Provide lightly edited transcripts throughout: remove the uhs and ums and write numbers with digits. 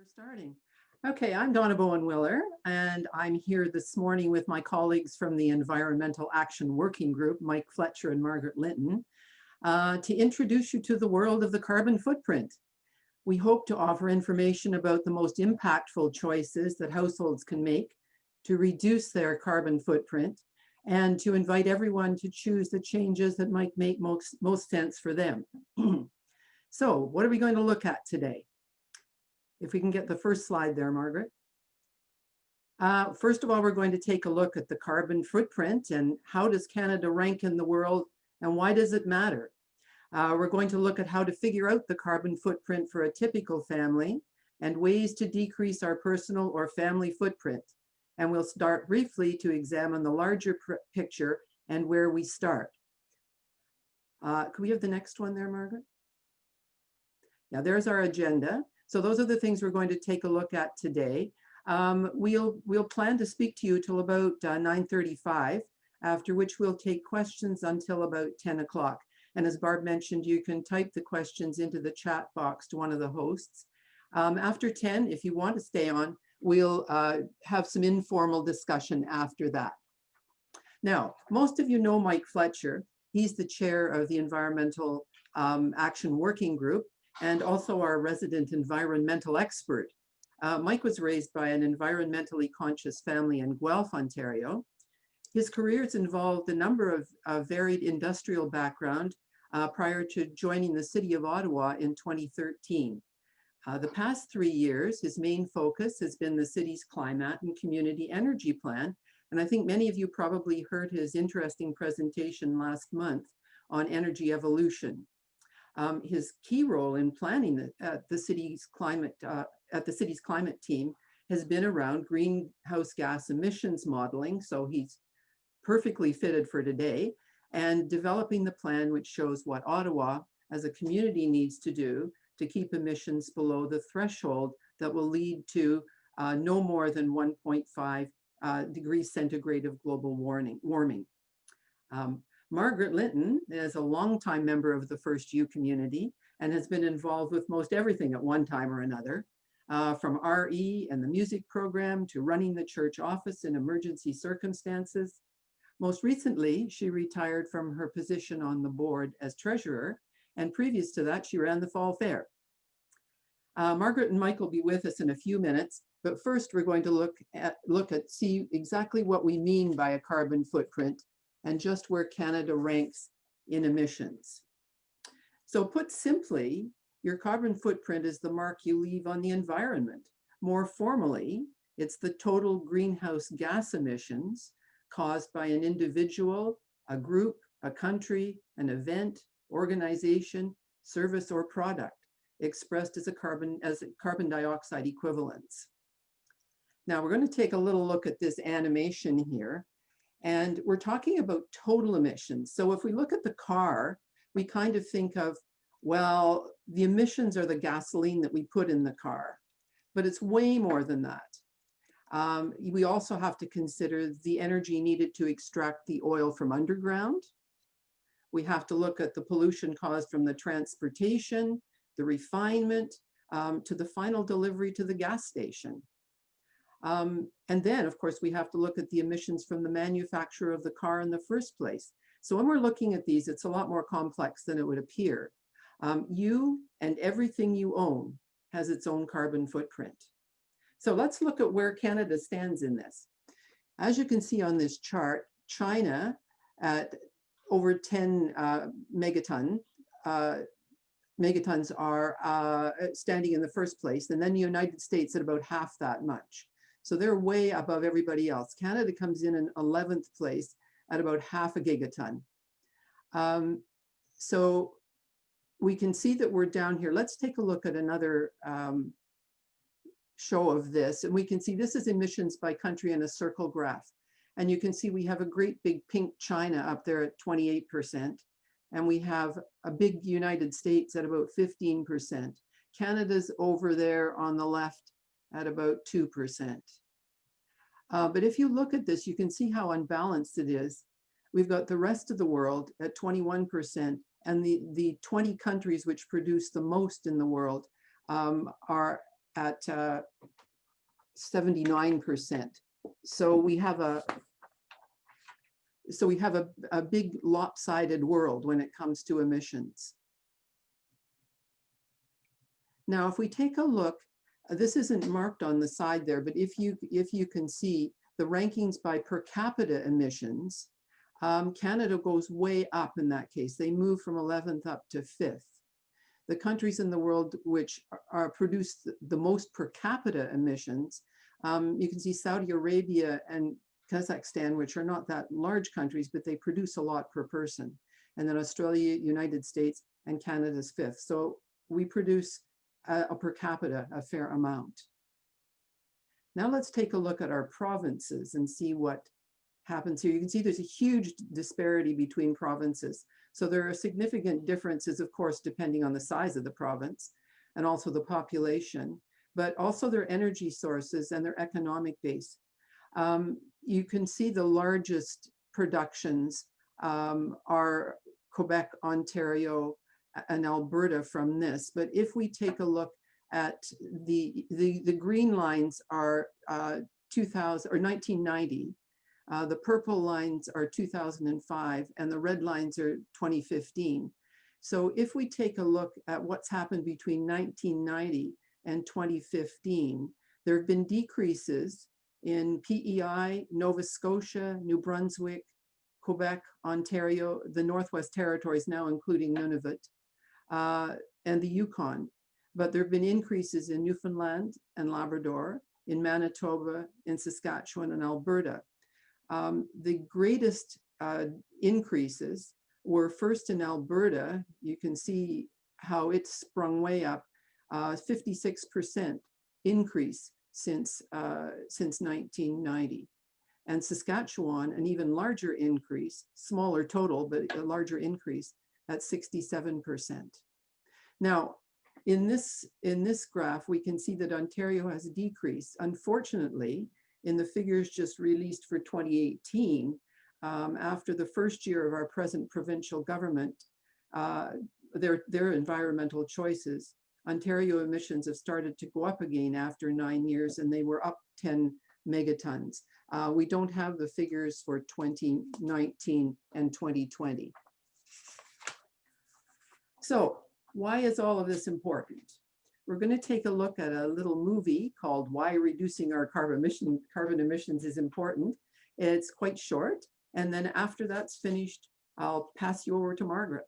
We're starting. Okay, I'm Donna Bowen-Willer, and I'm here this morning with my colleagues from the Environmental Action Working Group, Mike Fletcher and Margaret Linton, to introduce you to the world of the carbon footprint. We hope to offer information about the most impactful choices that households can make to reduce their carbon footprint and to invite everyone to choose the changes that might make most sense for them. So, what are we going to look at today? If we can get the first slide there, Margaret. First of all, we're going to take a look at the carbon footprint and how does Canada rank in the world and why does it matter? We're going to look at how to figure out the carbon footprint for a typical family and ways to decrease our personal or family footprint. And we'll start briefly to examine the larger picture and where we start. Could we have the next one there, Margaret? Yeah, there's our agenda. So those are the things we're going to take a look at today. We'll plan to speak to you till about 9:35, after which we'll take questions until about 10 o'clock. And as Barb mentioned, you can type the questions into the chat box to one of the hosts. After 10, if you want to stay on, we'll have some informal discussion after that. Now, most of you know Mike Fletcher. He's the chair of the Environmental Action Working Group and also our resident environmental expert. Mike was raised by an environmentally conscious family in Guelph, Ontario. His career has involved a number of varied industrial background prior to joining the city of Ottawa in 2013. The past 3 years, his main focus has been the city's climate and community energy plan. And I think many of you probably heard his interesting presentation last month on energy evolution. His key role in planning the city's climate team has been around greenhouse gas emissions modeling, so he's perfectly fitted for today, and developing the plan which shows what Ottawa as a community needs to do to keep emissions below the threshold that will lead to no more than 1.5 degrees centigrade of global warming. Margaret Linton is a longtime member of the First U community and has been involved with most everything at one time or another, from RE and the music program to running the church office in emergency circumstances. Most recently, she retired from her position on the board as treasurer, and previous to that, she ran the fall fair. Margaret and Mike will be with us in a few minutes, but first we're going to see exactly what we mean by a carbon footprint and just where Canada ranks in emissions. So put simply, your carbon footprint is the mark you leave on the environment. More formally, it's the total greenhouse gas emissions caused by an individual, a group, a country, an event, organization, service, or product, expressed as carbon dioxide equivalents. Now we're going to take a little look at this animation here. And we're talking about total emissions. So if we look at the car, we kind of think of, well, the emissions are the gasoline that we put in the car, but it's way more than that. We also have to consider the energy needed to extract the oil from underground. We have to look at the pollution caused from the transportation, the refinement, to the final delivery to the gas station. And then, of course, we have to look at the emissions from the manufacturer of the car in the first place. So when we're looking at these, it's a lot more complex than it would appear. You and everything you own has its own carbon footprint. So let's look at where Canada stands in this. As you can see on this chart, China at over 10 megatons are standing in the first place, and then the United States at about half that much. So they're way above everybody else. Canada comes in 11th place at about half a gigaton. So we can see that we're down here. Let's take a look at another show of this. And we can see this is emissions by country in a circle graph. And you can see we have a great big pink China up there at 28%. And we have a big United States at about 15%. Canada's over there on the left at about 2%. But if you look at this, you can see how unbalanced it is. We've got the rest of the world at 21%, and the 20 countries which produce the most in the world are at 79%. So we have a big lopsided world when it comes to emissions. Now, if we take a look, this isn't marked on the side there, but if you can see the rankings by per capita emissions, Canada goes way up in that case. They move from 11th up to 5th. The countries in the world which produce the most per capita emissions, you can see Saudi Arabia and Kazakhstan, which are not that large countries, but they produce a lot per person. And then Australia, United States, and Canada's 5th. So we produce a per capita a fair amount. Now let's take a look at our provinces and see what happens here. You can see there's a huge disparity between provinces. So there are significant differences, of course, depending on the size of the province and also the population, but also their energy sources and their economic base. You can see the largest productions are Quebec, Ontario, and Alberta from this. But if we take a look at the green lines are 2000 or 1990, the purple lines are 2005, and the red lines are 2015. So if we take a look at what's happened between 1990 and 2015, there have been decreases in PEI, Nova Scotia, New Brunswick, Quebec, Ontario, the Northwest Territories, now including Nunavut, and the Yukon. But there have been increases in Newfoundland and Labrador, in Manitoba, in Saskatchewan, and Alberta. The greatest increases were first in Alberta. You can see how it sprung way up, 56% increase since 1990. And Saskatchewan, an even larger increase, smaller total, but a larger increase at 67%. Now, in this graph, we can see that Ontario has decreased. Unfortunately, in the figures just released for 2018, after the first year of our present provincial government, their environmental choices, Ontario emissions have started to go up again after 9 years, and they were up 10 megatons. We don't have the figures for 2019 and 2020. So why is all of this important? We're going to take a look at a little movie called Why Reducing Our Carbon Emissions is Important. It's quite short. And then after that's finished, I'll pass you over to Margaret.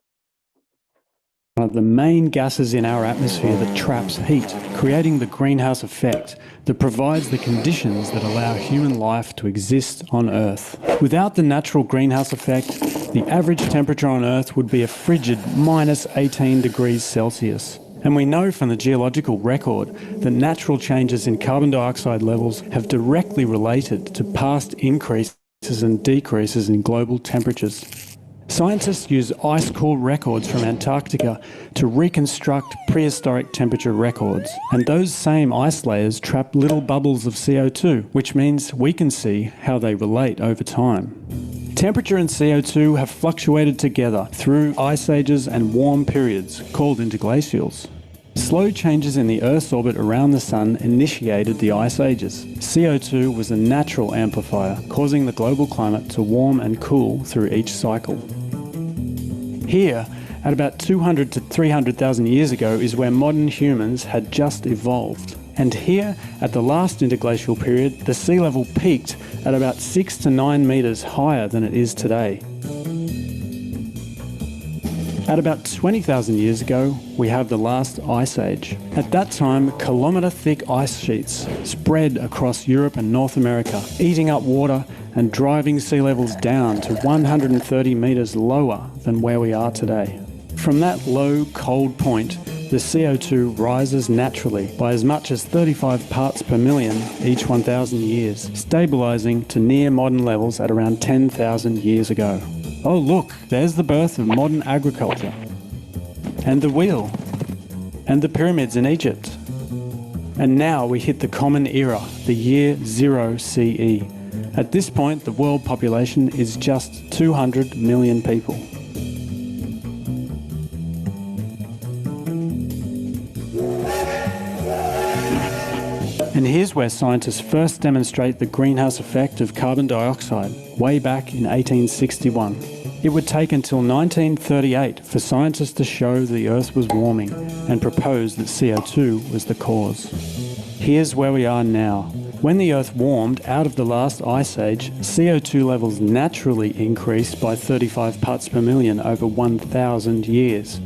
One of the main gases in our atmosphere that traps heat, creating the greenhouse effect that provides the conditions that allow human life to exist on Earth. Without the natural greenhouse effect, the average temperature on Earth would be a frigid minus 18 degrees Celsius. And we know from the geological record that natural changes in carbon dioxide levels have directly related to past increases and decreases in global temperatures. Scientists use ice core records from Antarctica to reconstruct prehistoric temperature records. And those same ice layers trap little bubbles of CO2, which means we can see how they relate over time. Temperature and CO2 have fluctuated together through ice ages and warm periods, called interglacials. Slow changes in the Earth's orbit around the Sun initiated the ice ages. CO2 was a natural amplifier, causing the global climate to warm and cool through each cycle. Here, at about 200 to 300,000 years ago, is where modern humans had just evolved. And here, at the last interglacial period, the sea level peaked at about 6 to 9 metres higher than it is today. At about 20,000 years ago, we have the last ice age. At that time, kilometre-thick ice sheets spread across Europe and North America, eating up water and driving sea levels down to 130 metres lower than where we are today. From that low, cold point, the CO2 rises naturally by as much as 35 parts per million each 1,000 years, stabilising to near modern levels at around 10,000 years ago. Oh look, there's the birth of modern agriculture, and the wheel, and the pyramids in Egypt. And now we hit the common era, the year 0 CE. At this point, the world population is just 200 million people. And here's where scientists first demonstrate the greenhouse effect of carbon dioxide, way back in 1861. It would take until 1938 for scientists to show the Earth was warming and propose that CO2 was the cause. Here's where we are now. When the Earth warmed out of the last ice age, CO2 levels naturally increased by 35 parts per million over 1,000 years.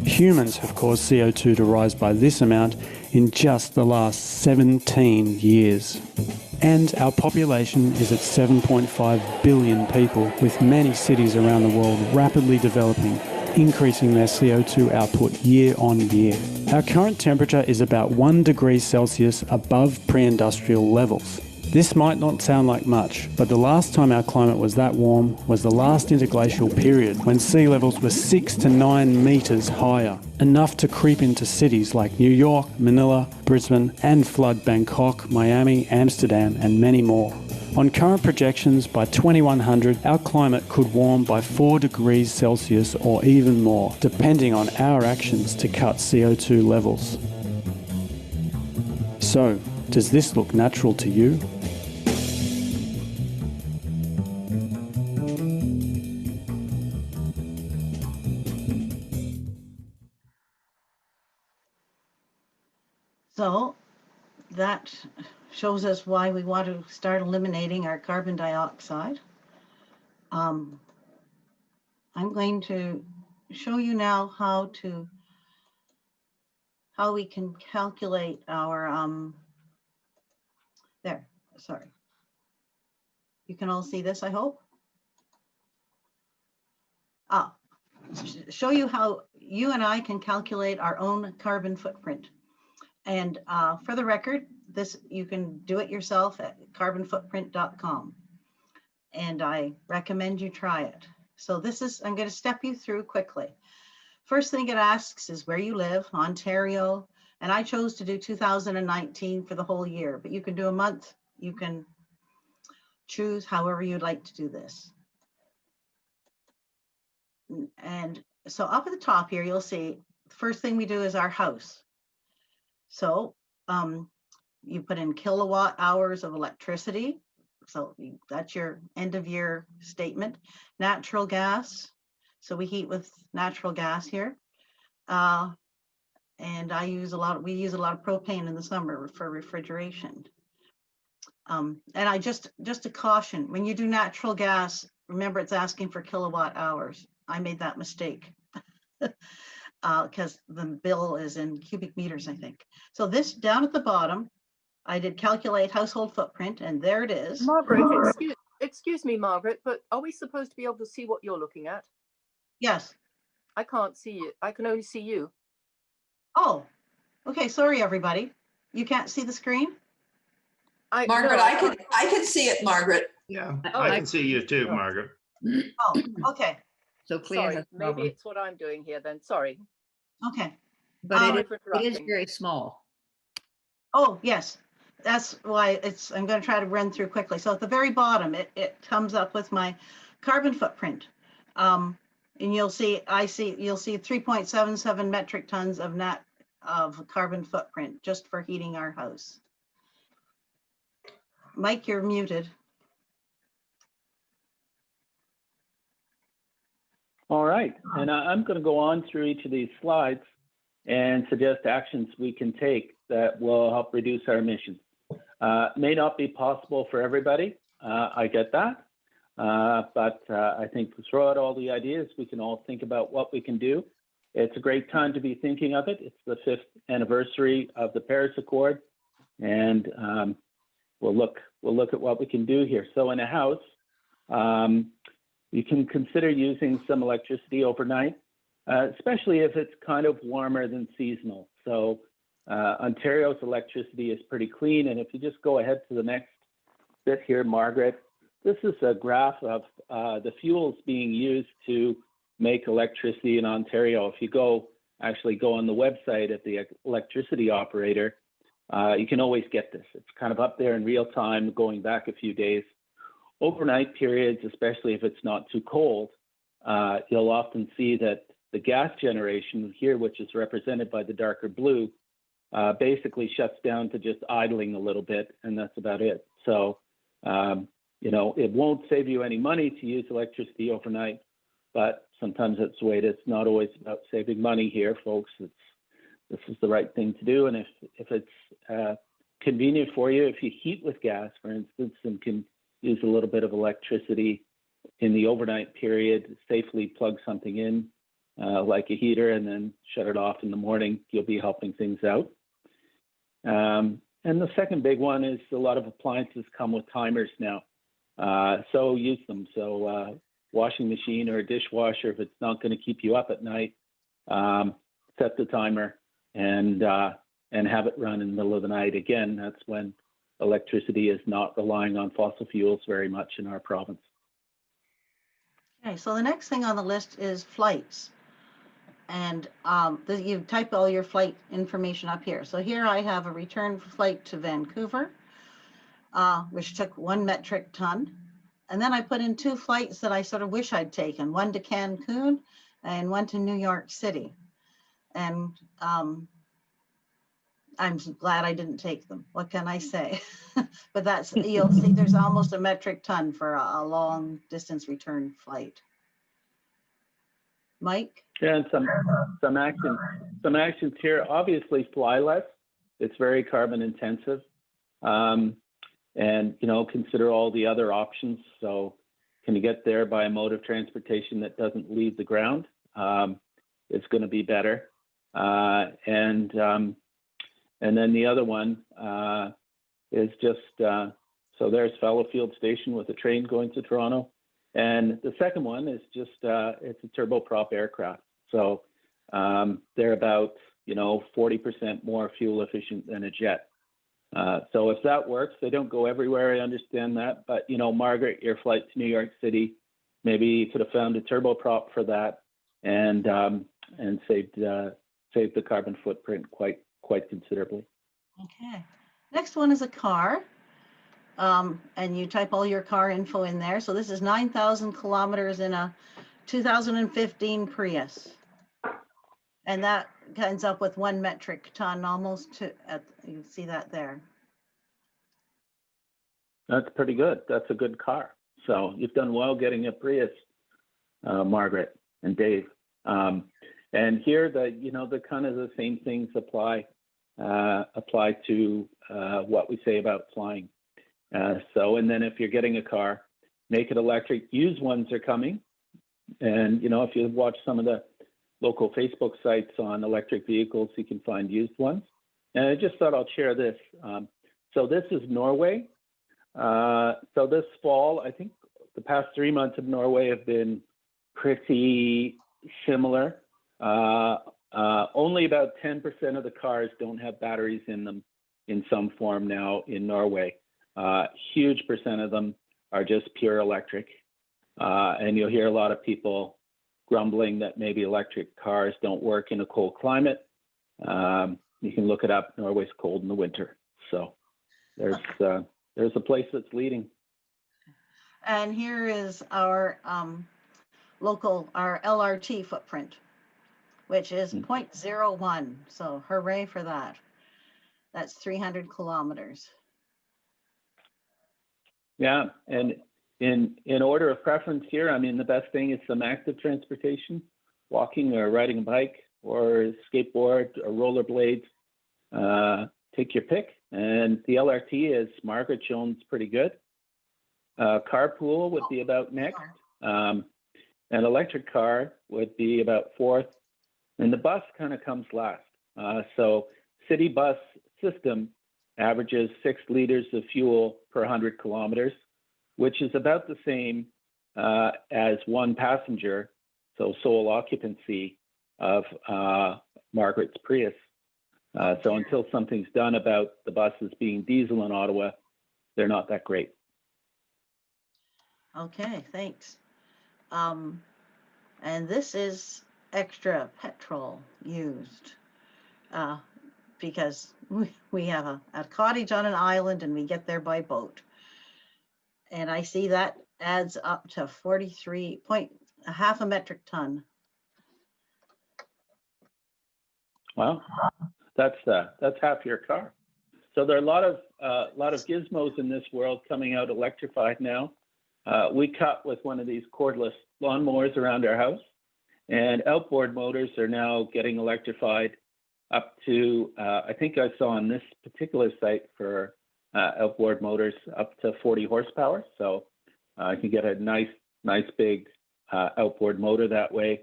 Humans have caused CO2 to rise by this amount in just the last 17 years. And our population is at 7.5 billion people, with many cities around the world rapidly developing, increasing their CO2 output year on year. Our current temperature is about 1 degree Celsius above pre-industrial levels. This might not sound like much, but the last time our climate was that warm was the last interglacial period, when sea levels were 6 to 9 metres higher, enough to creep into cities like New York, Manila, Brisbane, and flood Bangkok, Miami, Amsterdam, and many more. On current projections, by 2100, our climate could warm by 4 degrees Celsius or even more, depending on our actions to cut CO2 levels. So, does this look natural to you? So that shows us why we want to start eliminating our carbon dioxide. I'm going to show you now how we can calculate our, sorry. You can all see this, I hope. Show you how you and I can calculate our own carbon footprint. And for the record, this you can do it yourself at carbonfootprint.com. And I recommend you try it. So I'm going to step you through quickly. First thing it asks is where you live, Ontario. And I chose to do 2019 for the whole year, but you can do a month. You can choose however you'd like to do this. And so up at the top here, you'll see the first thing we do is our house. So you put in kilowatt hours of electricity. So that's your end of year statement. Natural gas. So we heat with natural gas here. And we use a lot of propane in the summer for refrigeration. And I just a caution, when you do natural gas, remember it's asking for kilowatt hours. I made that mistake. Because the bill is in cubic meters, I think. So this down at the bottom, I did calculate household footprint, and there it is. Margaret, excuse me, Margaret, but are we supposed to be able to see what you're looking at? Yes. I can't see it. I can only see you. Oh, okay. Sorry, everybody. You can't see the screen? Margaret, no, I can see it, Margaret. Yeah, I can see you too, Margaret. Oh, okay. So Clea Sorry, has a maybe problem. it's what I'm doing here then. Sorry. Okay. But it is interrupting. very small. Oh, yes. That's why I'm going to try to run through quickly. So at the very bottom, it comes up with my carbon footprint. And you'll see 3.77 metric tons of carbon footprint just for heating our house. Mike, you're muted. All right, and I'm going to go on through each of these slides and suggest actions we can take that will help reduce our emissions. May not be possible for everybody, I get that, but I think to throw out all the ideas, we can all think about what we can do. It's a great time to be thinking of it. It's the 5th anniversary of the Paris Accord, and we'll look at what we can do here. So in a house, you can consider using some electricity overnight, especially if it's kind of warmer than seasonal. So Ontario's electricity is pretty clean. And if you just go ahead to the next bit here, Margaret, this is a graph of the fuels being used to make electricity in Ontario. If you actually go on the website at the electricity operator, you can always get this. It's kind of up there in real time, going back a few days. Overnight periods, especially if it's not too cold, you'll often see that the gas generation here, which is represented by the darker blue, basically shuts down to just idling a little bit, and that's about it. So, you know, it won't save you any money to use electricity overnight, but sometimes that's the way it is. It's not always about saving money here, folks. This is the right thing to do. And if it's convenient for you, if you heat with gas, for instance, and can use a little bit of electricity in the overnight period, safely plug something in, like a heater, and then shut it off in the morning, you'll be helping things out. And the second big one is a lot of appliances come with timers now. So use them. So washing machine or a dishwasher, if it's not going to keep you up at night, set the timer and have it run in the middle of the night. Again, that's when electricity is not relying on fossil fuels very much in our province. Okay, so the next thing on the list is flights. And you type all your flight information up here. So here I have a return flight to Vancouver, which took 1 metric ton. And then I put in 2 flights that I sort of wish I'd taken, one to Cancun and one to New York City. And I'm glad I didn't take them. What can I say? But that's, you'll see there's almost a metric ton for a long distance return flight. Mike? Yeah, and some actions here. Obviously, fly less. It's very carbon intensive, and you know, consider all the other options. So, can you get there by a mode of transportation that doesn't leave the ground? It's going to be better. And then the other one is just so there's Fallowfield Station with a train going to Toronto. And the second one is just, it's a turboprop aircraft. So they're about, you know, 40% more fuel efficient than a jet. So if that works, they don't go everywhere, I understand that. But, you know, Margaret, your flight to New York City, maybe you could have found a turboprop for that and saved the carbon footprint quite considerably. Okay. Next one is a car. And you type all your car info in there. So this is 9,000 kilometers in a 2015 Prius. And that ends up with 1 metric ton almost you can see that there. That's pretty good. That's a good car. So you've done well getting a Prius, Margaret and Dave. And here the kind of the same things apply to what we say about flying. And then if you're getting a car, make it electric. Used ones are coming. And, you know, if you watch some of the local Facebook sites on electric vehicles, you can find used ones. And I just thought I'll share this. So this is Norway. So this fall, I think the past 3 months of Norway have been pretty similar. Only about 10% of the cars don't have batteries in them in some form now in Norway. Huge percent of them are just pure electric. And you'll hear a lot of people grumbling that maybe electric cars don't work in a cold climate. You can look it up. Norway's cold in the winter. So there's a place that's leading. And here is our our LRT footprint, which is 0.01. So hooray for that. That's 300 kilometers. Yeah, and in order of preference here, I mean, the best thing is some active transportation, walking or riding a bike or a skateboard or rollerblades. Take your pick. And the LRT, as Margaret shown, is pretty good. Carpool would be about next. An electric car would be about fourth. And the bus kind of comes last. So city bus system averages 6 liters of fuel per 100 kilometers, which is about the same as 1 passenger, so sole occupancy of Margaret's Prius. So until something's done about the buses being diesel in Ottawa, they're not that great. Okay, thanks. And this is extra petrol used. Because we have a cottage on an island and we get there by boat. And I see that adds up to 43.5 metric ton. Well, That's half your car. So there are a lot of gizmos in this world coming out electrified now. We cut with one of these cordless lawnmowers around our house, and outboard motors are now getting electrified up to, I think I saw on this particular site for outboard motors up to 40 horsepower. So you can get a nice big outboard motor that way.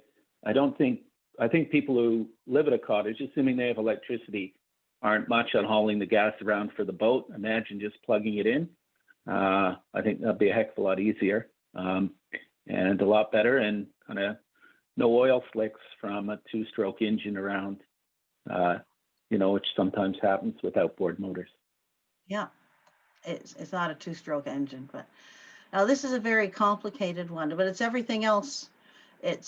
I think people who live at a cottage, assuming they have electricity, aren't much on hauling the gas around for the boat. Imagine just plugging it in. I think that'd be a heck of a lot easier and a lot better, and kind of no oil slicks from a two-stroke engine around, which sometimes happens with outboard motors. Yeah, it's not a two-stroke engine, but now this is a very complicated one, but it's everything else.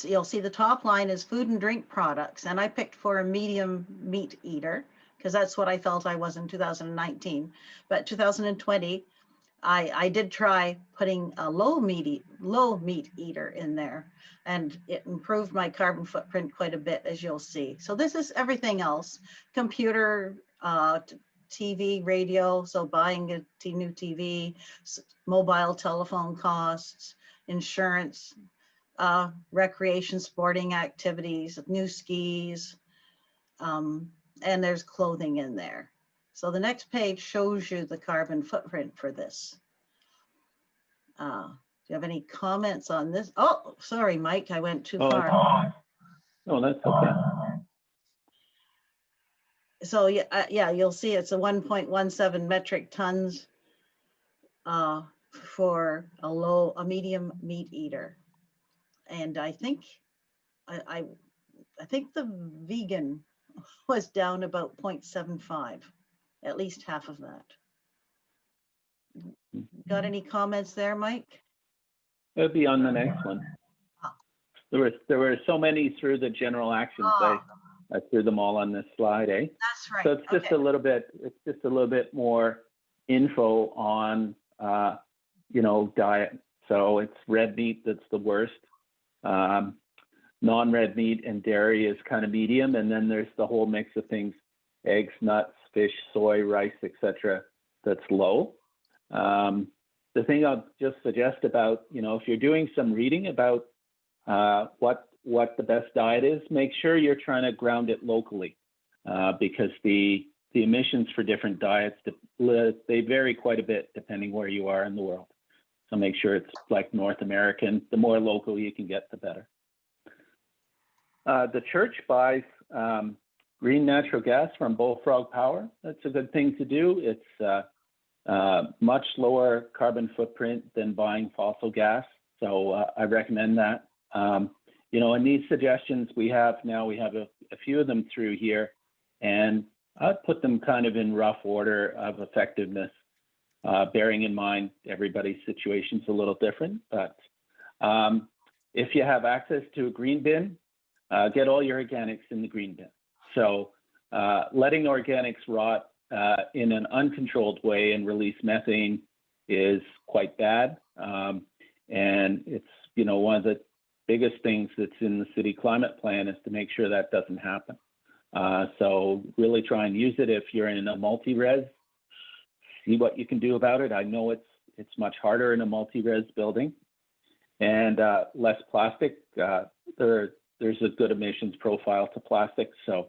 You'll see the top line is food and drink products, and I picked for a medium meat eater because that's what I felt I was in 2019. But 2020, I did try putting a low meat eater in there, and it improved my carbon footprint quite a bit, as you'll see. So this is everything else: computer, TV, radio. So buying a new TV, mobile telephone costs, insurance, recreation, sporting activities, new skis, and there's clothing in there. So the next page shows you the carbon footprint for this. Do you have any comments on this? Oh, sorry, Mike, I went too far. No, that's okay. So yeah, you'll see it's a 1.17 metric tons for a medium meat eater. And I think I think the vegan was down about 0.75, at least half of that. Got any comments there, Mike? It'll be on the next one. There were so many through the general actions. I threw them all on this slide, eh? That's right. So it's just a little bit more info on diet. So it's red meat that's the worst. Non-red meat and dairy is kind of medium, and then there's the whole mix of things: eggs, nuts, fish, soy, rice, etc. That's low. The thing I'll just suggest about, if you're doing some reading about what the best diet is, make sure you're trying to ground it locally, because the emissions for different diets, they vary quite a bit depending where you are in the world. So make sure it's like North American. The more local you can get, the better. The church buys green natural gas from Bullfrog Power. That's a good thing to do. It's much lower carbon footprint than buying fossil gas. So I recommend that. And these suggestions we have a few of them through here, and I'd put them kind of in rough order of effectiveness, bearing in mind everybody's situation's a little different. But if you have access to a green bin, get all your organics in the green bin. So letting organics rot in an uncontrolled way and release methane is quite bad. And it's, one of the biggest things that's in the city climate plan is to make sure that doesn't happen. So really try and use it if you're in a multi-res. See what you can do about it. I know it's much harder in a multi-res building. And less plastic. There's a good emissions profile to plastic. So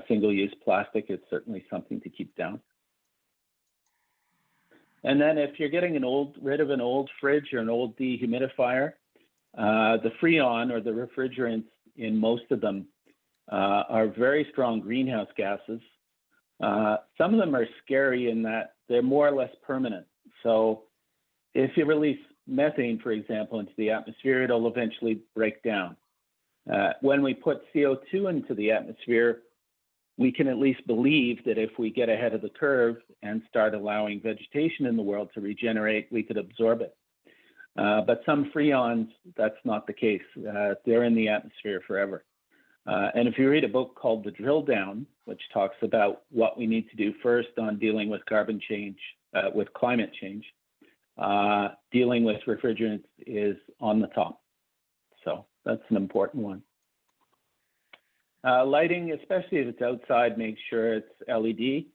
single-use plastic is certainly something to keep down. And then if you're getting rid of an old fridge or an old dehumidifier, the Freon or the refrigerants in most of them are very strong greenhouse gases. Some of them are scary in that they're more or less permanent. So if you release methane, for example, into the atmosphere, it'll eventually break down. When we put CO2 into the atmosphere, we can at least believe that if we get ahead of the curve and start allowing vegetation in the world to regenerate, we could absorb it. But some freons, that's not the case. They're in the atmosphere forever. And if you read a book called The Drill Down, which talks about what we need to do first on dealing with carbon change, with climate change, dealing with refrigerants is on the top. So that's an important one. Lighting, especially if it's outside, make sure it's LED.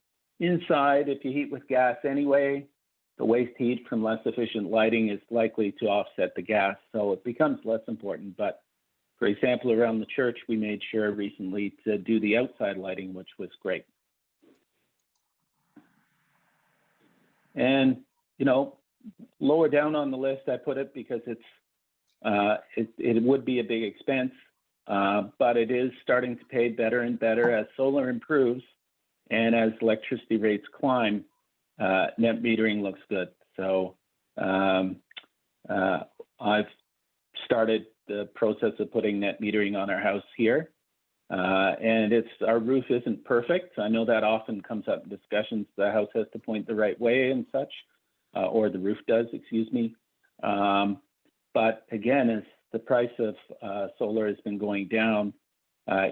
Inside, if you heat with gas anyway, the waste heat from less efficient lighting is likely to offset the gas, so it becomes less important. But for example, around the church, we made sure recently to do the outside lighting, which was great. And, you know, lower down on the list, I put it because it would be a big expense, but it is starting to pay better and better as solar improves and as electricity rates climb. Net metering looks good. So I've started the process of putting net metering on our house here. And our roof isn't perfect. I know that often comes up in discussions. The house has to point the right way and such, or the roof does, excuse me. But again, as the price of solar has been going down,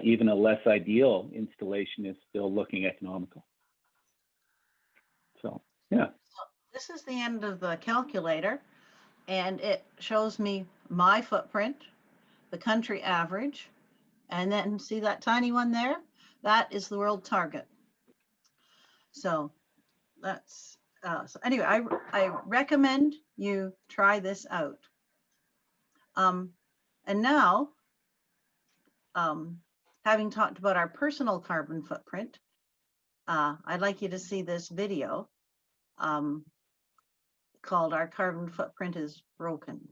even a less ideal installation is still looking economical. So, yeah. This is the end of the calculator, and it shows me my footprint, the country average, and then see that tiny one there? That is the world target. So that's, so anyway, I recommend you try this out. And now, having talked about our personal carbon footprint, I'd like you to see this video called "Our Carbon Footprint is Broken."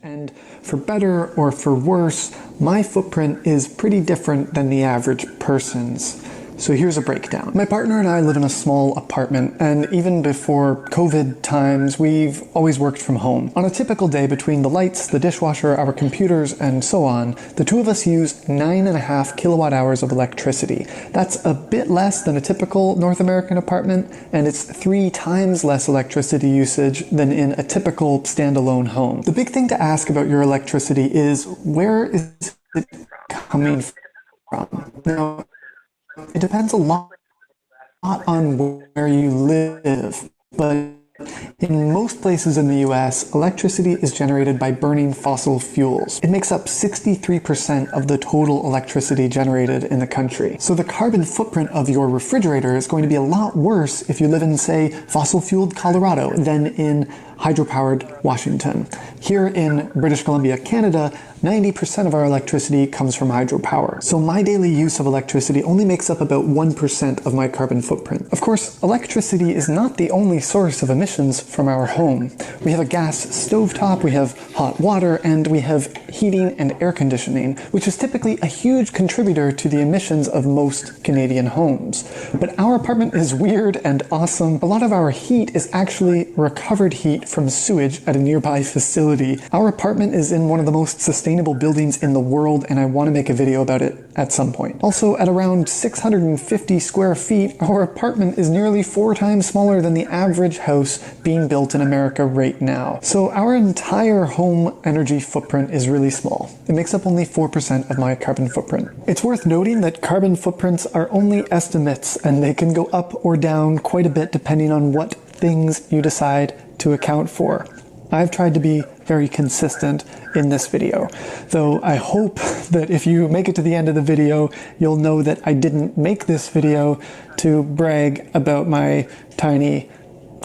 And for better or for worse, my footprint is pretty different than the average person's. So here's a breakdown. My partner and I live in a small apartment, and even before COVID times, we've always worked from home. On a typical day, between the lights, the dishwasher, our computers, and so on, the two of us use 9.5 kilowatt hours of electricity. That's a bit less than a typical North American apartment, and it's 3 times less electricity usage than in a typical standalone home. The big thing to ask about your electricity is, where is it coming from? Now, it depends a lot on where you live, but in most places in the US, electricity is generated by burning fossil fuels. It makes up 63% of the total electricity generated in the country. So the carbon footprint of your refrigerator is going to be a lot worse if you live in, say, fossil-fueled Colorado than in hydropowered Washington. Here in British Columbia, Canada, 90% of our electricity comes from hydropower. So my daily use of electricity only makes up about 1% of my carbon footprint. Of course, electricity is not the only source of emissions from our home. We have a gas stovetop, we have hot water, and we have heating and air conditioning, which is typically a huge contributor to the emissions of most Canadian homes. But our apartment is weird and awesome. A lot of our heat is actually recovered heat from sewage at a nearby facility. Our apartment is in one of the most sustainable buildings in the world, and I want to make a video about it at some point. Also, at around 650 square feet, our apartment is nearly 4 times smaller than the average house being built in America right now. So our entire home energy footprint is really small. It makes up only 4% of my carbon footprint. It's worth noting that carbon footprints are only estimates, and they can go up or down quite a bit depending on what things you decide to account for. I've tried to be very consistent in this video, though I hope that if you make it to the end of the video, you'll know that I didn't make this video to brag about my tiny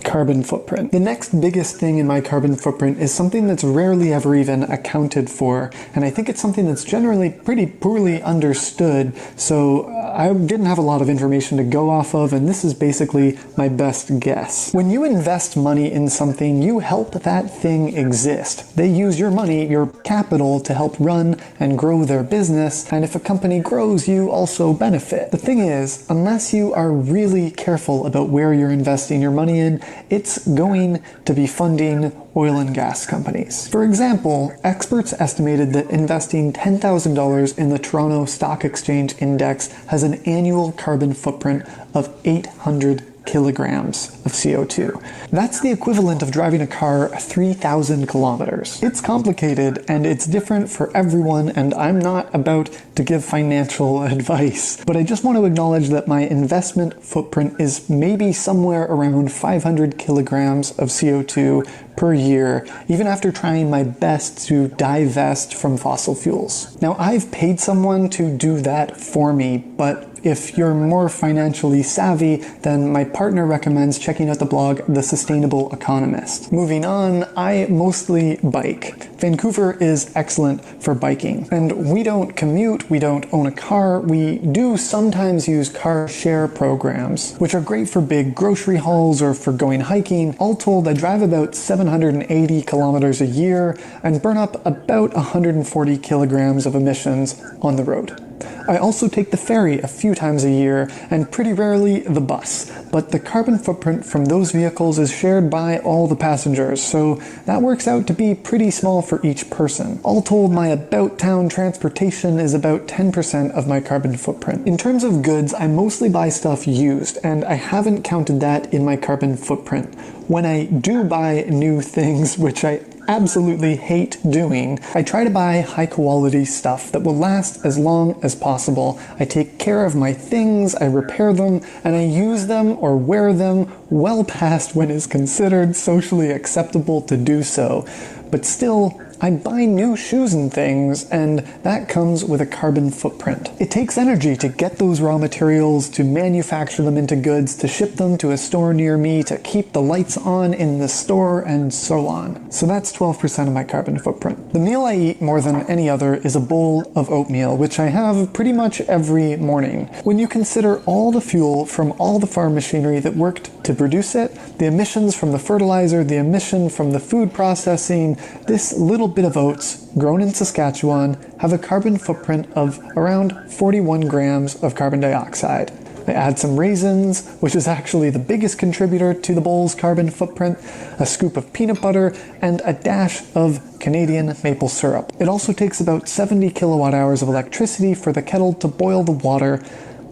carbon footprint. The next biggest thing in my carbon footprint is something that's rarely ever even accounted for, and I think it's something that's generally pretty poorly understood, so I didn't have a lot of information to go off of, and this is basically my best guess. When you invest money in something, you help that thing exist. They use your money, your capital, to help run and grow their business, and if a company grows, you also benefit. The thing is, unless you are really careful about where you're investing your money in, it's going to be funding oil and gas companies. For example, experts estimated that investing $10,000 in the Toronto Stock Exchange Index has an annual carbon footprint of $800 kilograms of CO2. That's the equivalent of driving a car 3,000 kilometers. It's complicated and it's different for everyone, and I'm not about to give financial advice, but I just want to acknowledge that my investment footprint is maybe somewhere around 500 kilograms of CO2 per year, even after trying my best to divest from fossil fuels. Now, I've paid someone to do that for me, but if you're more financially savvy, then my partner recommends checking out the blog The Sustainable Economist. Moving on, I mostly bike. Vancouver is excellent for biking, and we don't commute, we don't own a car, we do sometimes use car share programs, which are great for big grocery hauls or for going hiking. All told, I drive about 780 kilometers a year and burn up about 140 kilograms of emissions on the road. I also take the ferry a few times a year, and pretty rarely the bus, but the carbon footprint from those vehicles is shared by all the passengers, so that works out to be pretty small for each person. All told, my about-town transportation is about 10% of my carbon footprint. In terms of goods, I mostly buy stuff used, and I haven't counted that in my carbon footprint. When I do buy new things, which I absolutely hate doing, I try to buy high quality stuff that will last as long as possible. I take care of my things, I repair them, and I use them or wear them well past when is considered socially acceptable to do so. But still, I buy new shoes and things, and that comes with a carbon footprint. It takes energy to get those raw materials, to manufacture them into goods, to ship them to a store near me, to keep the lights on in the store, and so on. So that's 12% of my carbon footprint. The meal I eat more than any other is a bowl of oatmeal, which I have pretty much every morning. When you consider all the fuel from all the farm machinery that worked to produce it, the emissions from the fertilizer, the emission from the food processing, this little bit of oats grown in Saskatchewan have a carbon footprint of around 41 grams of carbon dioxide. I add some raisins, which is actually the biggest contributor to the bowl's carbon footprint, a scoop of peanut butter, and a dash of Canadian maple syrup. It also takes about 70 kilowatt hours of electricity for the kettle to boil the water.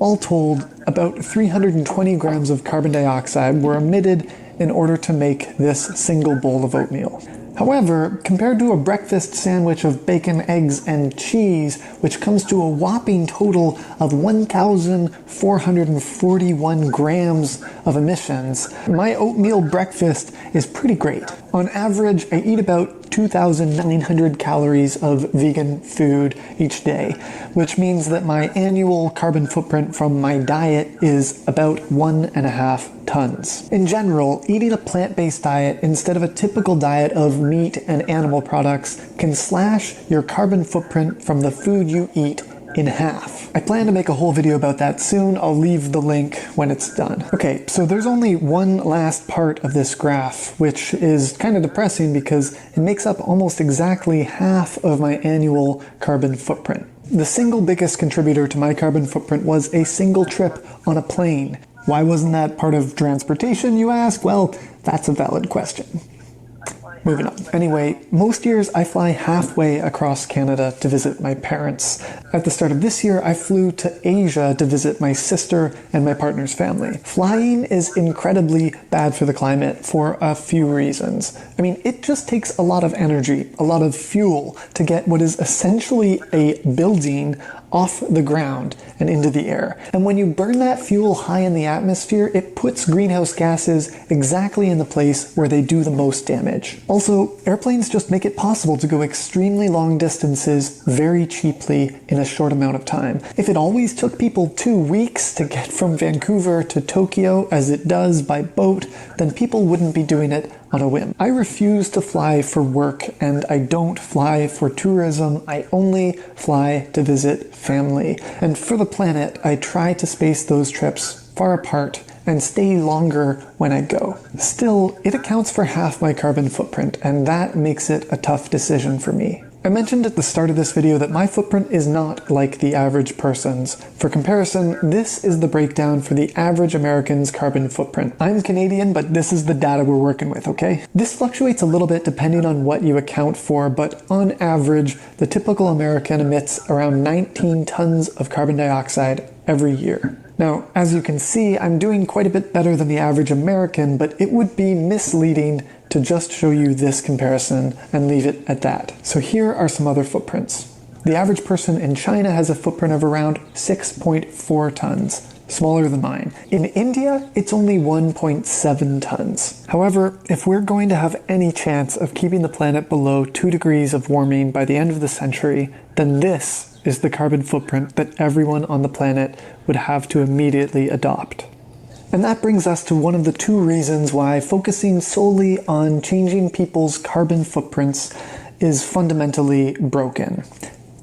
All told, about 320 grams of carbon dioxide were emitted in order to make this single bowl of oatmeal. However, compared to a breakfast sandwich of bacon, eggs, and cheese, which comes to a whopping total of 1,441 grams of emissions, my oatmeal breakfast is pretty great. On average, I eat about 2,900 calories of vegan food each day, which means that my annual carbon footprint from my diet is about 1.5 tons. In general, eating a plant-based diet instead of a typical diet of meat and animal products can slash your carbon footprint from the food you eat in half. I plan to make a whole video about that soon. I'll leave the link when it's done. Okay, so there's only one last part of this graph, which is kind of depressing because it makes up almost exactly half of my annual carbon footprint. The single biggest contributor to my carbon footprint was a single trip on a plane. Why wasn't that part of transportation, you ask? Well, that's a valid question. Moving on. Anyway, most years I fly halfway across Canada to visit my parents. At the start of this year, I flew to Asia to visit my sister and my partner's family. Flying is incredibly bad for the climate for a few reasons. I mean, it just takes a lot of energy, a lot of fuel to get what is essentially a building off the ground and into the air. And when you burn that fuel high in the atmosphere, it puts greenhouse gases exactly in the place where they do the most damage. Also, airplanes just make it possible to go extremely long distances very cheaply in a short amount of time. If it always took people 2 weeks to get from Vancouver to Tokyo as it does by boat, then people wouldn't be doing it on a whim. I refuse to fly for work, and I don't fly for tourism. I only fly to visit family. And for the planet, I try to space those trips far apart and stay longer when I go. Still, it accounts for half my carbon footprint, and that makes it a tough decision for me. I mentioned at the start of this video that my footprint is not like the average person's. For comparison, this is the breakdown for the average American's carbon footprint. I'm Canadian, but this is the data we're working with, okay? This fluctuates a little bit depending on what you account for, but on average, the typical American emits around 19 tons of carbon dioxide every year. Now, as you can see, I'm doing quite a bit better than the average American, but it would be misleading to just show you this comparison and leave it at that. So here are some other footprints. The average person in China has a footprint of around 6.4 tons, smaller than mine. In India, it's only 1.7 tons. However, if we're going to have any chance of keeping the planet below 2 degrees of warming by the end of the century, then this is the carbon footprint that everyone on the planet would have to immediately adopt. And that brings us to one of the 2 reasons why focusing solely on changing people's carbon footprints is fundamentally broken.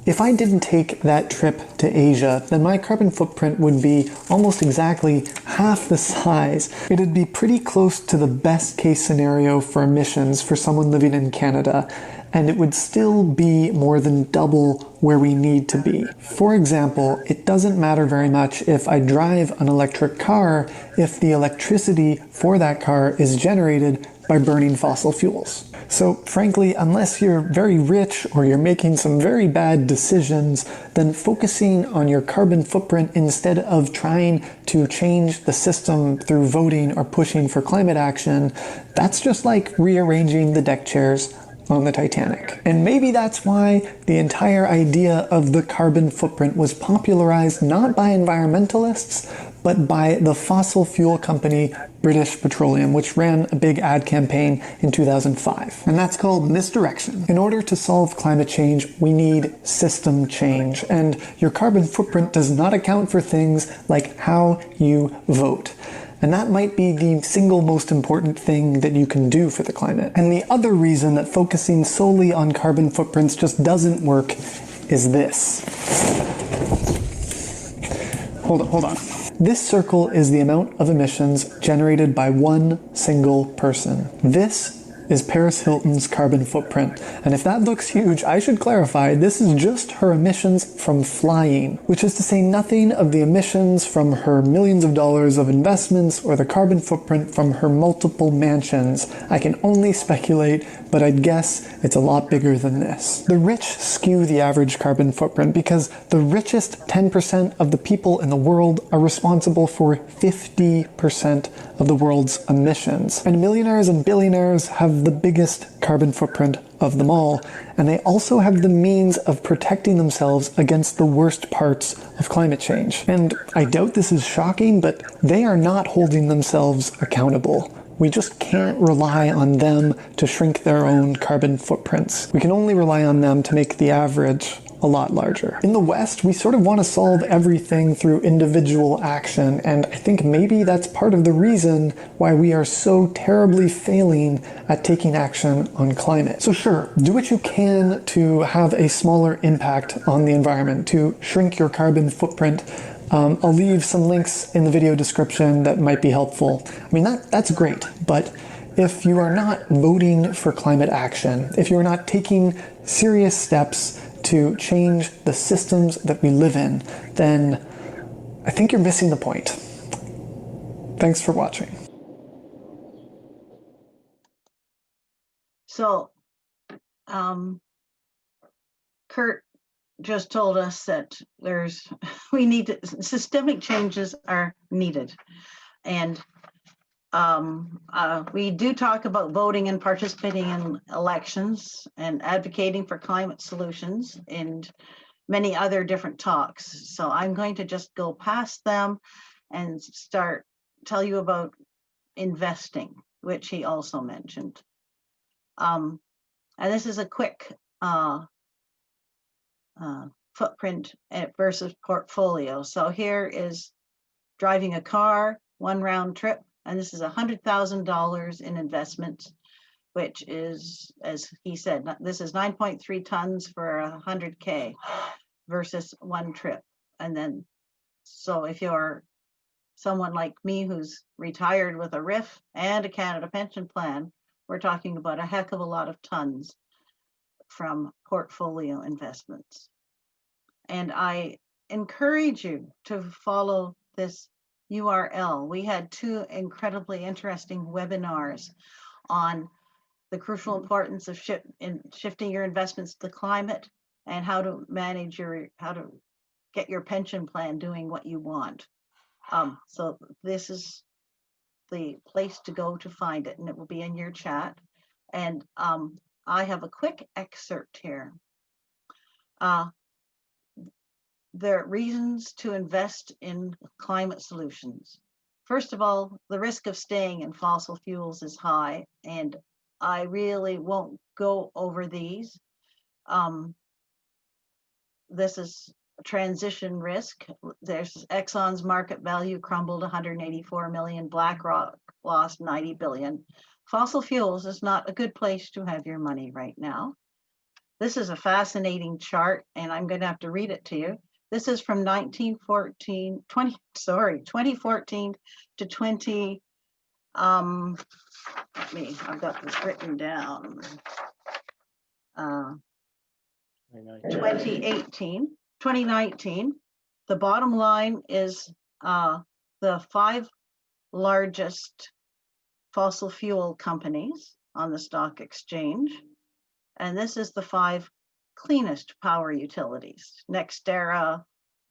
If I didn't take that trip to Asia, then my carbon footprint would be almost exactly half the size. It'd be pretty close to the best case scenario for emissions for someone living in Canada, and it would still be more than double where we need to be. For example, it doesn't matter very much if I drive an electric car if the electricity for that car is generated by burning fossil fuels. So frankly, unless you're very rich or you're making some very bad decisions, then focusing on your carbon footprint instead of trying to change the system through voting or pushing for climate action, that's just like rearranging the deck chairs on the Titanic. And maybe that's why the entire idea of the carbon footprint was popularized not by environmentalists, but by the fossil fuel company British Petroleum, which ran a big ad campaign in 2005. And that's called misdirection. In order to solve climate change, we need system change. And your carbon footprint does not account for things like how you vote. And that might be the single most important thing that you can do for the climate. And the other reason that focusing solely on carbon footprints just doesn't work is this. Hold on. This circle is the amount of emissions generated by one single person. This is Paris Hilton's carbon footprint. And if that looks huge, I should clarify, this is just her emissions from flying, which is to say nothing of the emissions from her millions of dollars of investments or the carbon footprint from her multiple mansions. I can only speculate, but I'd guess it's a lot bigger than this. The rich skew the average carbon footprint because the richest 10% of the people in the world are responsible for 50% of the world's emissions. And millionaires and billionaires have the biggest carbon footprint of them all, and they also have the means of protecting themselves against the worst parts of climate change. And I doubt this is shocking, but they are not holding themselves accountable. We just can't rely on them to shrink their own carbon footprints. We can only rely on them to make the average a lot larger. In the West, we sort of want to solve everything through individual action, and I think maybe that's part of the reason why we are so terribly failing at taking action on climate. So sure, do what you can to have a smaller impact on the environment, to shrink your carbon footprint. I'll leave some links in the video description that might be helpful. I mean, that's great, but if you are not voting for climate action, if you are not taking serious steps to change the systems that we live in, then I think you're missing the point. Thanks for watching. So, Kurt just told us that systemic changes are needed. And we do talk about voting and participating in elections and advocating for climate solutions and many other different talks. So I'm going to just go past them and tell you about investing, which he also mentioned. And this is a quick footprint versus portfolio. So here is driving a car, one round trip. And this is $100,000 in investment, which is, as he said, this is 9.3 tons for 100K versus one trip. And then, so if you're someone like me who's retired with a RIF and a Canada pension plan, we're talking about a heck of a lot of tons from portfolio investments. And I encourage you to follow this URL. We had 2 incredibly interesting webinars on the crucial importance of shifting your investments to climate and how to manage how to get your pension plan doing what you want. So this is the place to go to find it, and it will be in your chat. And I have a quick excerpt here. There are reasons to invest in climate solutions. First of all, the risk of staying in fossil fuels is high, and I really won't go over these. This is a transition risk. There's Exxon's market value crumbled 184 million, BlackRock lost 90 billion. Fossil fuels is not a good place to have your money right now. This is a fascinating chart, and I'm going to have to read it to you. This is from 2014 to 20, I've got this written down. 2019. The bottom line is the 5 largest fossil fuel companies on the stock exchange. And this is the 5 cleanest power utilities: NextEra,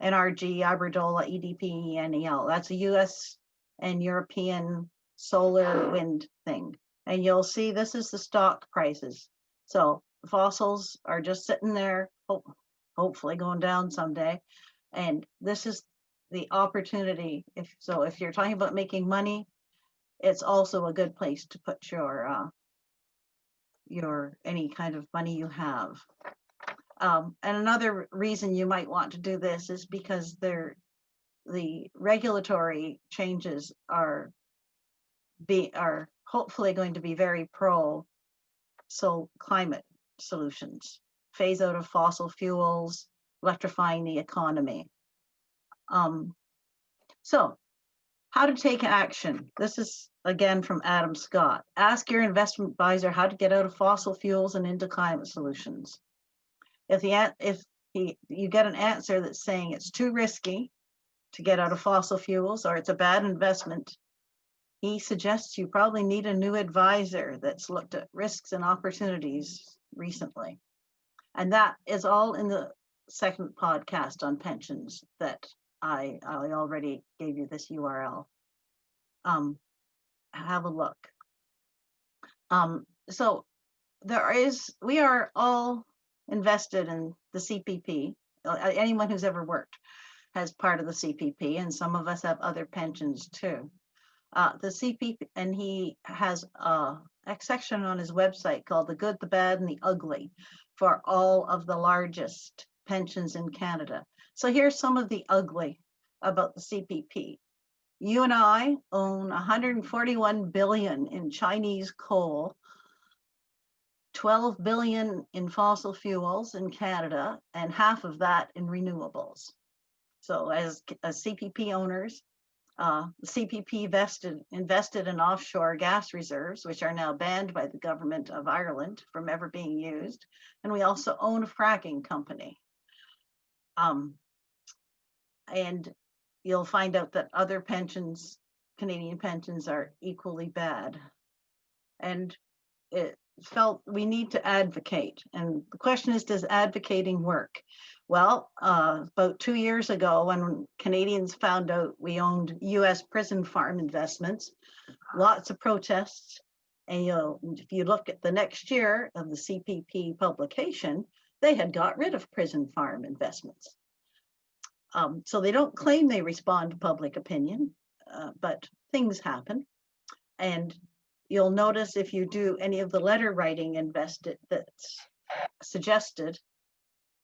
NRG, Iberdrola, EDP, NEL. That's a US and European solar wind thing. And you'll see this is the stock prices. So fossils are just sitting there, hopefully going down someday. And this is the opportunity. If you're talking about making money, it's also a good place to put your any kind of money you have. And another reason you might want to do this is because the regulatory changes are hopefully going to be very pro climate solutions, phase out of fossil fuels, electrifying the economy. So how to take action. This is again from Adam Scott. Ask your investment advisor how to get out of fossil fuels and into climate solutions. If you get an answer that's saying it's too risky to get out of fossil fuels or it's a bad investment, he suggests you probably need a new advisor that's looked at risks and opportunities recently. And that is all in the second podcast on pensions that I already gave you this URL. Have a look. So we are all invested in the CPP. Anyone who's ever worked has part of the CPP, and some of us have other pensions too. The CPP, and he has a section on his website called The Good, the Bad, and the Ugly for all of the largest pensions in Canada. So here's some of the ugly about the CPP. You and I own 141 billion in Chinese coal, 12 billion in fossil fuels in Canada, and half of that in renewables. So as CPP owners, the CPP invested in offshore gas reserves, which are now banned by the government of Ireland from ever being used. And we also own a fracking company. And you'll find out that other pensions, Canadian pensions, are equally bad. And it felt we need to advocate. And the question is, does advocating work? Well, about 2 years ago, when Canadians found out we owned US prison farm investments, lots of protests. And if you look at the next year of the CPP publication, they had got rid of prison farm investments. So they don't claim they respond to public opinion, but things happen. And you'll notice if you do any of the letter writing that's suggested,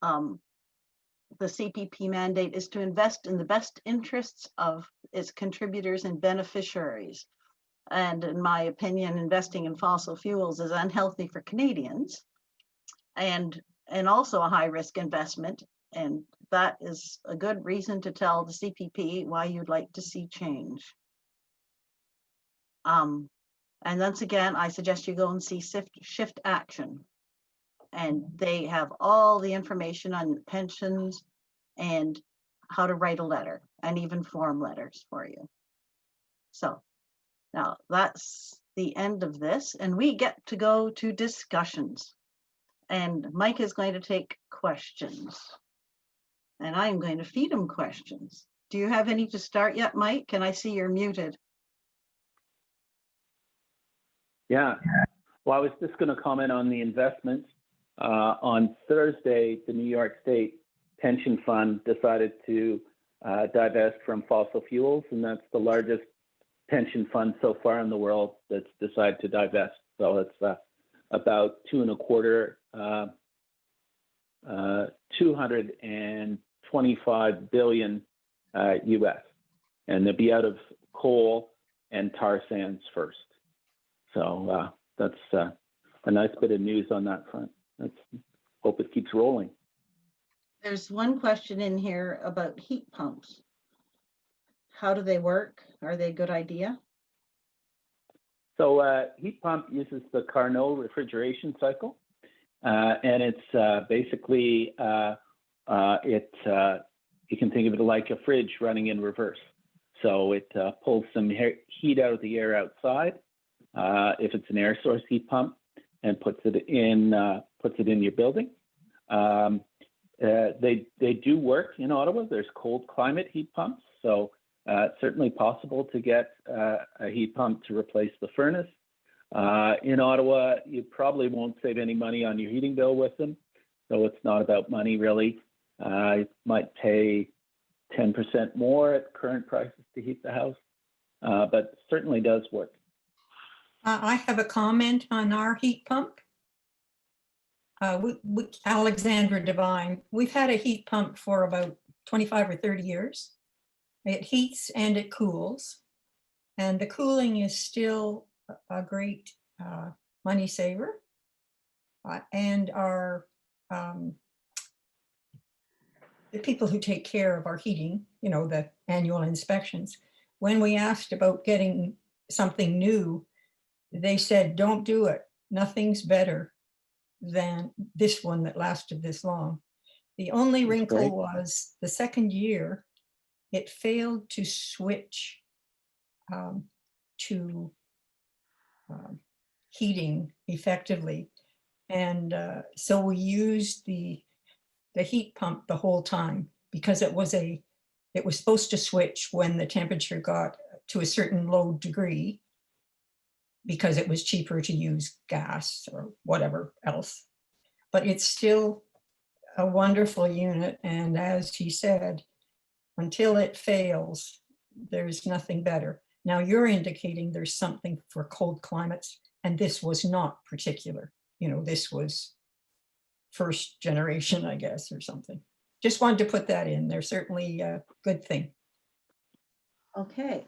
the CPP mandate is to invest in the best interests of its contributors and beneficiaries. And in my opinion, investing in fossil fuels is unhealthy for Canadians and also a high risk investment. And that is a good reason to tell the CPP why you'd like to see change. And once again, I suggest you go and see Shift Action. And they have all the information on pensions and how to write a letter and even form letters for you. So now that's the end of this, and we get to go to discussions. And Mike is going to take questions. And I'm going to feed him questions. Do you have any to start yet, Mike? Can I see you're muted? Yeah. Well, I was just going to comment on the investments. On Thursday, the New York State Pension Fund decided to divest from fossil fuels, and that's the largest pension fund so far in the world that's decided to divest. So it's about $225 billion US, and they'll be out of coal and tar sands first. So that's a nice bit of news on that front. Hope it keeps rolling. There's one question in here about heat pumps. How do they work? Are they a good idea? So heat pump uses the Carnot refrigeration cycle, and it's basically you can think of it like a fridge running in reverse. So it pulls some heat out of the air outside, if it's an air source heat pump, and puts it in your building. They do work in Ottawa. There's cold climate heat pumps, so it's certainly possible to get a heat pump to replace the furnace. In Ottawa, you probably won't save any money on your heating bill with them, so it's not about money really. You might pay 10% more at current prices to heat the house, but certainly does work. I have a comment on our heat pump. Alexandra Devine, we've had a heat pump for about 25 or 30 years. It heats and it cools, and the cooling is still a great money saver. And our the people who take care of our heating, the annual inspections, when we asked about getting something new, they said, don't do it. Nothing's better than this one that lasted this long. The only wrinkle was the second year, it failed to switch to heating effectively. And so we used the heat pump the whole time, because it was supposed to switch when the temperature got to a certain low degree, because it was cheaper to use gas or whatever else. But it's still a wonderful unit. And as he said, until it fails, there's nothing better. Now you're indicating there's something for cold climates, and this was not particular. This was first generation, I guess, or something. Just wanted to put that in. They're certainly a good thing. Okay,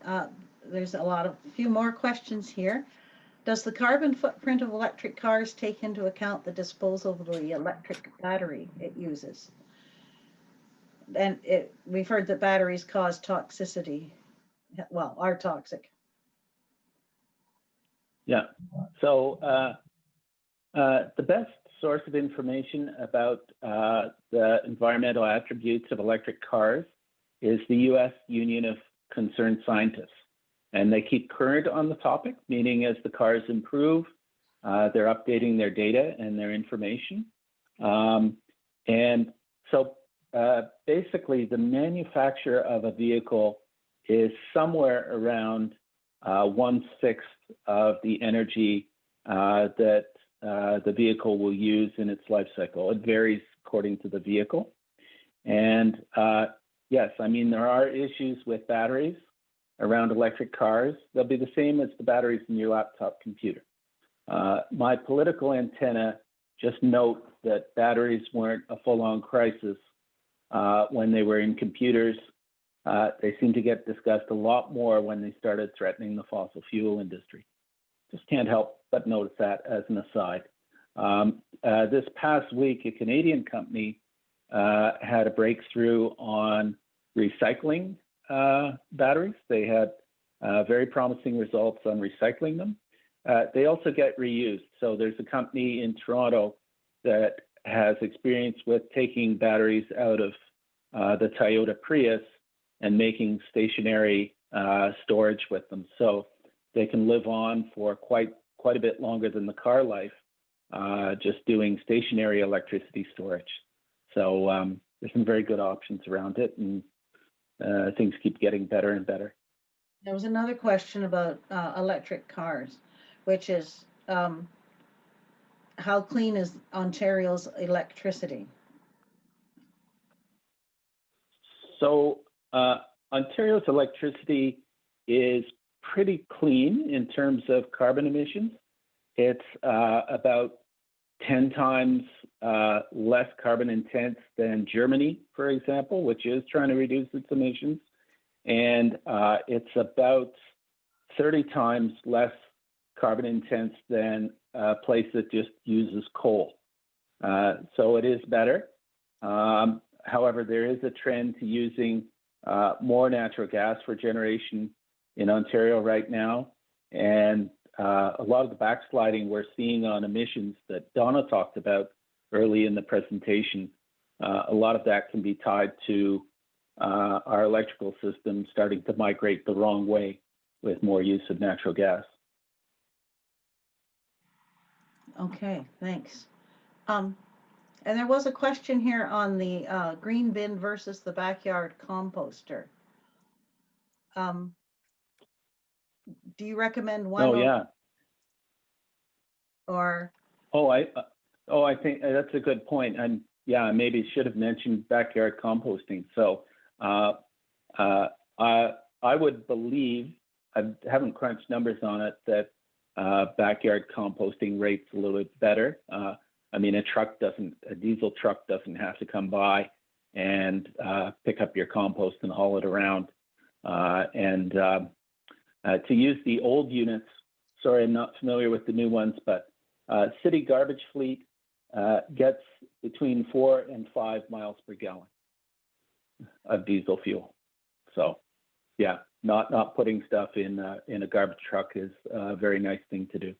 there's a few more questions here. Does the carbon footprint of electric cars take into account the disposal of the electric battery it uses? And we've heard that batteries cause toxicity. Well, are toxic. Yeah. So the best source of information about the environmental attributes of electric cars is the U.S. Union of Concerned Scientists. And they keep current on the topic, meaning as the cars improve, they're updating their data and their information. And so basically the manufacture of a vehicle is somewhere around 1/6 of the energy that the vehicle will use in its life cycle. It varies according to the vehicle. And yes, I mean, there are issues with batteries around electric cars. They'll be the same as the batteries in your laptop computer. My political antenna just note that batteries weren't a full-on crisis when they were in computers. They seem to get discussed a lot more when they started threatening the fossil fuel industry. Just can't help but notice that as an aside. This past week, a Canadian company had a breakthrough on recycling batteries. They had very promising results on recycling them. They also get reused. So there's a company in Toronto that has experience with taking batteries out of the Toyota Prius and making stationary storage with them. So they can live on for quite a bit longer than the car life, just doing stationary electricity storage. So there's some very good options around it. And things keep getting better and better. There was another question about electric cars, which is how clean is Ontario's electricity? So Ontario's electricity is pretty clean in terms of carbon emissions. It's about 10 times less carbon intense than Germany, for example, which is trying to reduce its emissions. And it's about 30 times less carbon intense than a place that just uses coal. So it is better. However, there is a trend to using more natural gas for generation in Ontario right now. And a lot of the backsliding we're seeing on emissions that Donna talked about early in the presentation, a lot of that can be tied to our electrical system starting to migrate the wrong way with more use of natural gas. Okay, thanks. And there was a question here on the green bin versus the backyard composter. Do you recommend one? Oh, yeah. Or? I think that's a good point. And yeah, maybe should have mentioned backyard composting. So I would believe, I haven't crunched numbers on it, that backyard composting rates a little bit better. I mean, a diesel truck doesn't have to come by and pick up your compost and haul it around. To use the old units, sorry, I'm not familiar with the new ones, but city garbage fleet gets between 4 and 5 miles per gallon of diesel fuel. So yeah, not putting stuff in a garbage truck is a very nice thing to do.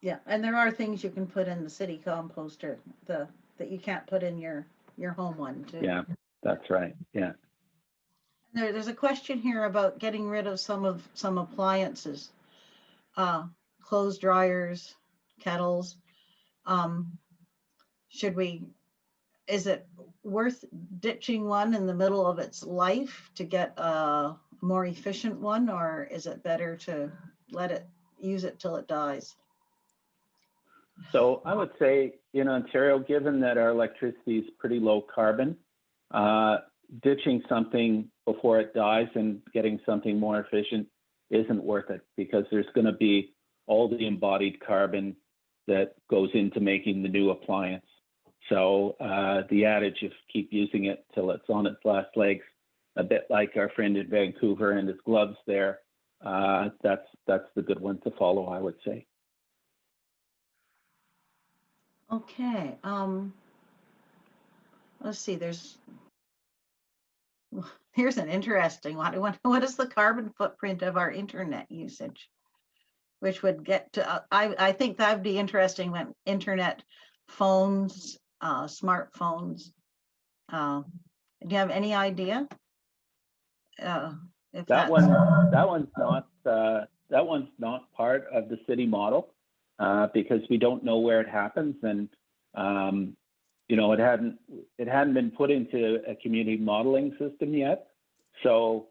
Yeah, and there are things you can put in the city composter that you can't put in your home one too. Yeah, that's right. Yeah. There's a question here about getting rid of some appliances, clothes dryers, kettles. Is it worth ditching one in the middle of its life to get a more efficient one, or is it better to use it till it dies? So I would say in Ontario, given that our electricity is pretty low carbon, ditching something before it dies and getting something more efficient isn't worth it, because there's going to be all the embodied carbon that goes into making the new appliance. So the adage of keep using it till it's on its last legs, a bit like our friend in Vancouver and his gloves there, that's the good one to follow, I would say. Okay. Let's see. Here's an interesting one. What is the carbon footprint of our internet usage? Which would get to, I think that would be interesting when internet, phones, smartphones. Do you have any idea? If that one's not part of the city model because we don't know where it happens, and it hadn't been put into a community modeling system yet. So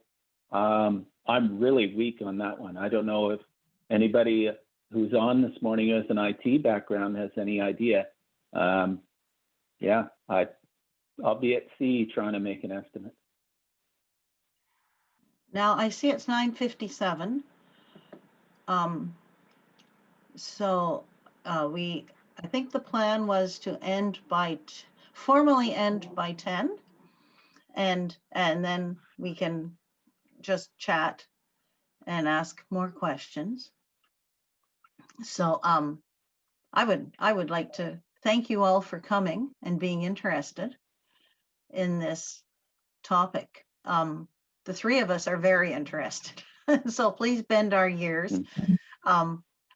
I'm really weak on that one. I don't know if anybody who's on this morning who has an IT background has any idea. I'll be at sea trying to make an estimate. Now I see it's 9:57. I think the plan was to formally end by 10, and then we can just chat and ask more questions. So I would like to thank you all for coming and being interested in this topic. The three of us are very interested, so please bend our ears.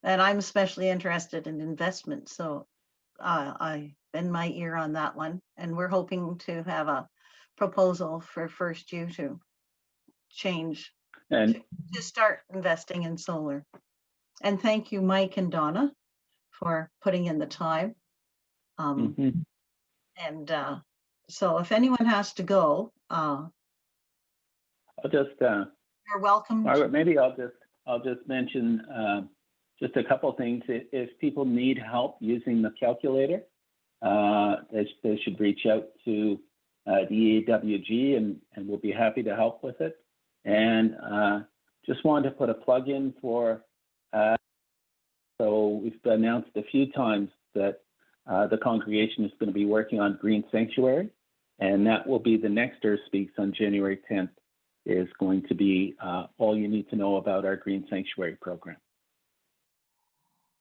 And I'm especially interested in investment, so I bend my ear on that one. And we're hoping to have a proposal for First U to change and to start investing in solar. And thank you, Mike and Donna, for putting in the time. And so if anyone has to go, I'll just, You're welcome. Margaret, maybe I'll just mention just a couple of things. If people need help using the calculator, they should reach out to the EAWG and we'll be happy to help with it. And just wanted to put a plug in for, so we've announced a few times that the congregation is going to be working on Green Sanctuary, and that will be the next EarthSpeaks on January 10th, is going to be all you need to know about our Green Sanctuary program.